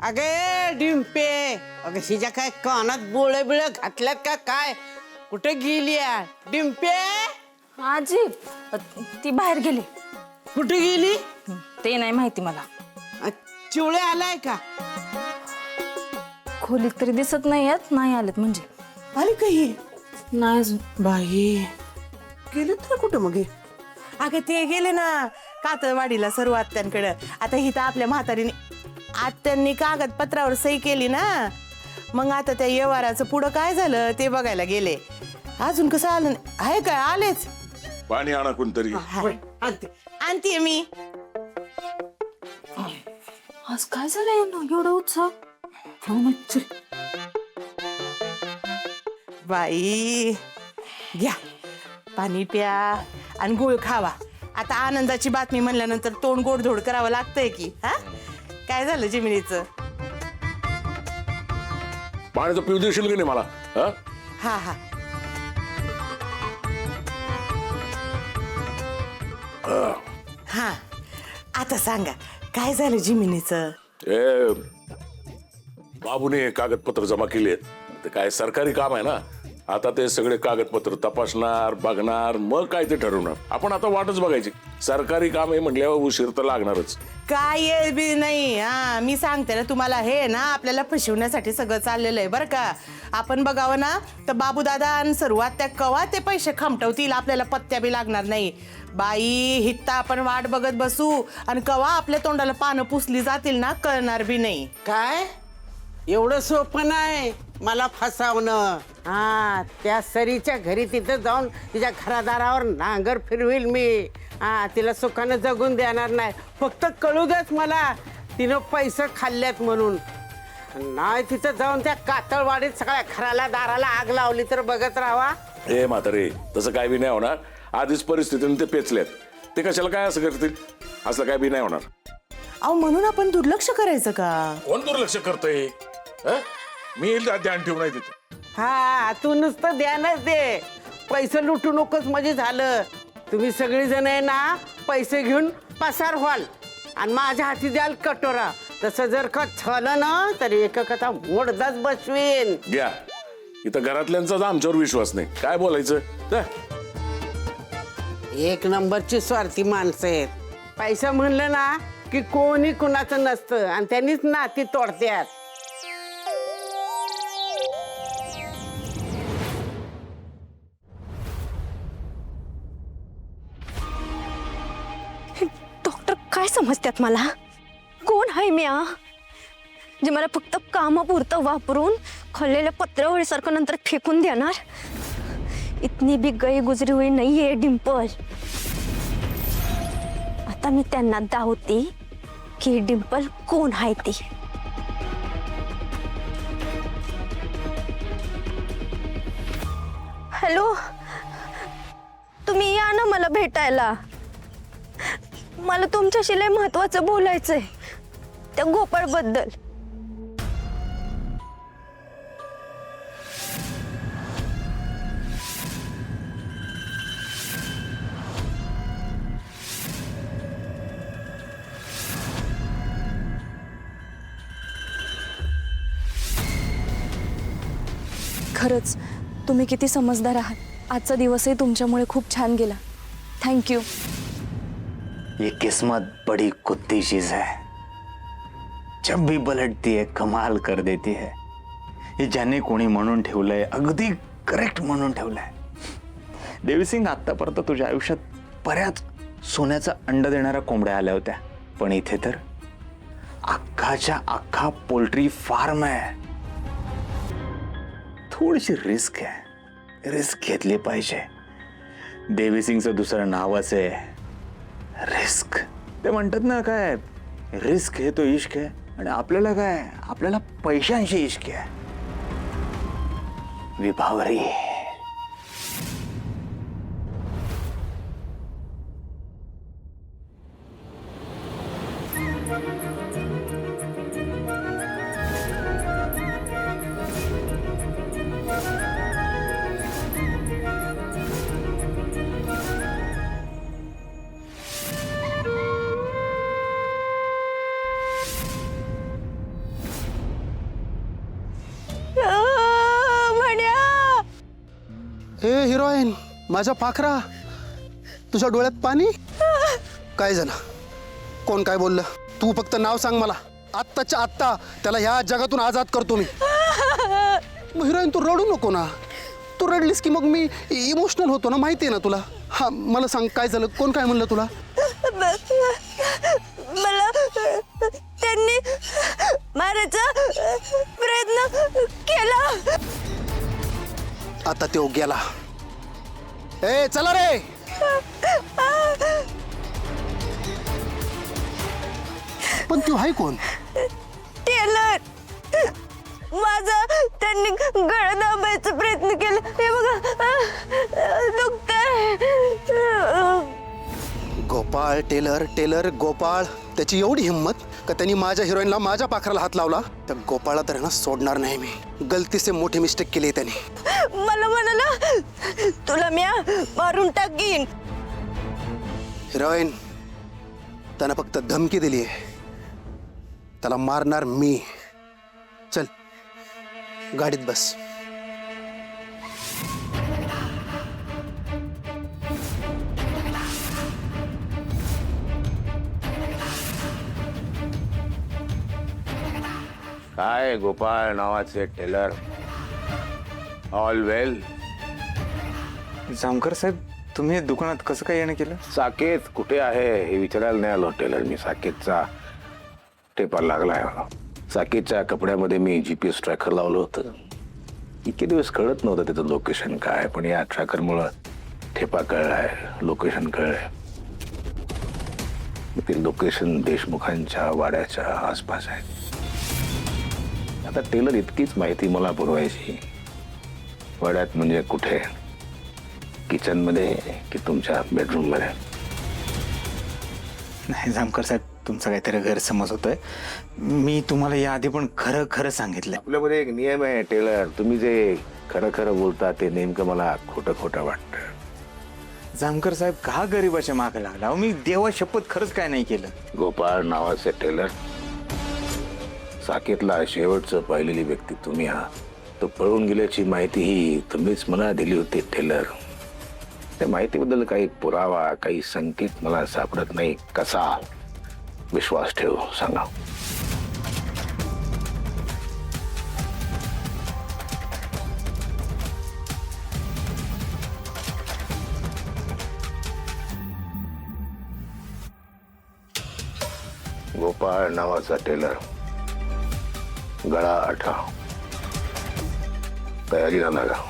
अगे डिंपे, अगं हिच्या काय कानात बोळे बिळे घातल्यात का काय? कुठे गेली डिंपे? आजी ती बाहेर गेली. कुठे गेली? ते नाही माहिती मला. चिवळे आलाय का? खोलीत तरी दिसत नाही आहेत, नाही आलेत म्हणजे. आली काही नाही अजून. बाई गेले तर कुठं मग हे? अगं ते गेले ना कातळवाडीला सर्व आत्यांकडे. आता ही तर आपल्या म्हातारीने आत्यांनी कागदपत्रावर सही केली ना, मग आता त्या व्यवहाराचं पुढं काय झालं ते बघायला गेले. अजून कसं आलं नाही. आहे काय? आलेच. पाणी आणा कोणतरी. आणते मी. आज काय झालंय एवढा उत्साह? बाई घ्या पाणी प्या आणि गुळ खावा. आता आनंदाची बातमी म्हणल्यानंतर तोंड गोडधोड करावं लागतंय की. हा काय झालं जिमिनीचं? पाण्याचं पिऊ देशील की नाही मला? हा हा हा आता सांगा काय झालं जिमिनीचं? ए बाबूने कागदपत्र जमा केली आहेत. ते काय सरकारी काम आहे ना, आता ते सगळे कागदपत्र तपासणार बघणार मग काय ते ठरवणार. आपण आता वाटच बघायची. सरकारी काम आहे म्हटल्यावर उशीर तर लागणारच. काय बी नाही. हा मी सांगते ना तुम्हाला, हे ना आपल्याला फसवण्यासाठी सगळं चाललेलं आहे बरं का. आपण बघावं ना तर बाबूदादा आणि सर्वात त्या कवा ते पैसे खमटवतील, आपल्याला पत्त्या बी लागणार नाही. बाई हित्ता आपण वाट बघत बसू आणि कवा आपल्या तोंडाला पानं पुसली जातील ना कळणार बी नाही. काय एवढं सोपं नाही मला फसावणं? हा त्या सरीच्या घरी तिथं जाऊन तिच्या घरादारावर नांगर फिरविल मी. हा तिला सुखानं जगून देणार नाही. फक्त कळू देच मला तिनं पैसे खाल्ल्यात म्हणून. नाही तिथं जाऊन त्या कातळवाडीत सगळ्या घराला दाराला आग लावली तर बघत राहावा. ए म्हातारे तसं काय बी नाही होणार. आधीच परिस्थितीने ते पेचल्यात. ते कशाला काय असं करतील? असं काय बी नाही होणार. अहो म्हणून आपण दुर्लक्ष करायचं का? कोण दुर्लक्ष करतंय? मी ध्यान ठेवून नाही तिथे. हा तू नुसतं ध्यानच दे. पैसे लुटू नकोस म्हणजे झालं. तुम्ही सगळी जण आहे ना पैसे घेऊन पसार व्हाल आणि माझ्या हाती द्याल कटोरा. तसं जर का झालं ना तरी एक कथा मोडदाच बसवीन. घ्या इथं घरातल्यांचाच आमच्यावर विश्वास नाही. काय बोलायचं? एक नंबरची स्वार्थी माणसं आहेत. पैसा म्हणलं ना की कोणी कुणाचं नसतं आणि त्यांनीच नाती तोडत्यात. डॉक्टर काय समजतात मला? कोण आहे मी जे मला फक्त कामापुरतं वापरून खाल्लेल्या पत्रावळीसारखं नंतर फेकून देणार? इतनी भी गई गुजरी हुई नाही आहे डिंपल. आता मी त्यांना दावते की डिंपल कोण आहे ती. हॅलो, तुम्ही या ना मला भेटायला. मला तुमच्याशी लय महत्वाचं बोलायचंय त्या गोपाळ बद्दल. खरंच तुम्ही किती समजदार आहात. आजचा दिवसही तुमच्यामुळे खूप छान गेला. थँक्यू. ये किस्मत बड़ी कुत्ती चीज है. जब भी पलटती है कमाल कर देती है. हे ज्याने कोणी म्हणून ठेवलंय अगदी करेक्ट म्हणून ठेवलंय. देवीसिंग, आतापर्यंत तुझ्या आयुष्यात बऱ्याच सोन्याचा अंड देणाऱ्या कोंबड्या आल्या होत्या, पण इथे तर अख्खाच्या अख्खा पोल्ट्री फार्म आहे. थोडीशी रिस्क आहे, रिस्क घेतली पाहिजे. देवीसिंगचं दुसरं नावच आहे रिस्क. ते म्हणतात ना काय, रिस्क है तो इश्क है. आणि आपल्याला काय, आपल्याला पैशांशी इश्क आहे. विभावरी. हे हिरोईन, माझा पाखरा, तुझ्या डोळ्यात पाणी? काय झालं? कोण काय बोललं? तू फक्त नाव सांग मला, आत्ताच्या आत्ता त्याला ह्या जगातून आजाद करतो मी. मग हिरोईन तू रडू नको ना, तू रडलीस की मग मी इमोशनल होतो ना, माहिती आहे ना तुला. हा मला सांग काय झालं, कोण काय म्हणलं तुला? मला त्यांनी मारायचा प्रयत्न केला. आता तो गेला. ए चला रे. पण तू आहे कोण? टेलर. माझा त्यांनी गळ दाबायचा प्रयत्न केला. हे बघा दुखतंय. Gopal tailor, tailor Gopal. त्याची एवढी हिंमत का त्यांनी माझ्या हिरोईनला माझ्या पाखराला हात लावला. तर गोपाळला तर ना सोडणार नाही मी. गलती से मोठी मिस्टेक केली आहे त्यांनी. मला म्हणाला तुला मी मारून टाकीन. हिरोईन, त्यानं फक्त धमकी दिली आहे, त्याला मारणार मी. चल गाडीत बस. काय गोपाळ नावाचे टेलर? ऑल वेल? जामकर साहेब, तुम्ही दुकानात कसं काय येणं केलं? साकेत कुठे आहे हे विचारायला नाही आलो टेलर मी. साकेतचा टेपा लागलाय मला. साकेतच्या कपड्यामध्ये मी GPS ट्रॅकर लावलं होतं. इतके दिवस कळत नव्हतं त्याचं लोकेशन काय, पण या ट्रॅकरमुळं ठेपा कळलाय, लोकेशन कळलंय. ते लोकेशन देशमुखांच्या वाड्याच्या आसपास आहे. आता टेलर इतकीच माहिती मला पुरवायची. वाड्यात म्हणजे कुठे? किचनमध्ये की तुमच्या बेडरूममध्ये? नाही जामकर साहेब, तुमचा काहीतरी गैरसमज होतोय. मी तुम्हाला याआधी पण खरं खरं सांगितलंय. आपल्यामध्ये एक नियम आहे टेलर, तुम्ही जे खरं खरं बोलता ते नेमकं मला खोटं खोटं वाटतं. जामकर साहेब, का गरीबाच्या मागे लागला? अहो, मी देवा शपथ खरंच काय नाही केलं. गोपाळ नावाचे टेलर, साकेतला शेवटचं पाहिलेली व्यक्ती तुम्ही आहात. तो पळून गेल्याची माहिती ही तुम्हीच मला दिली होती टेलर. त्या माहितीबद्दल काही पुरावा, काही संकेत मला सापडत नाही. कसा विश्वास ठेवू सांगा? गोपाळ नावाचा टेलर, गळा 18, तयारीला लागा.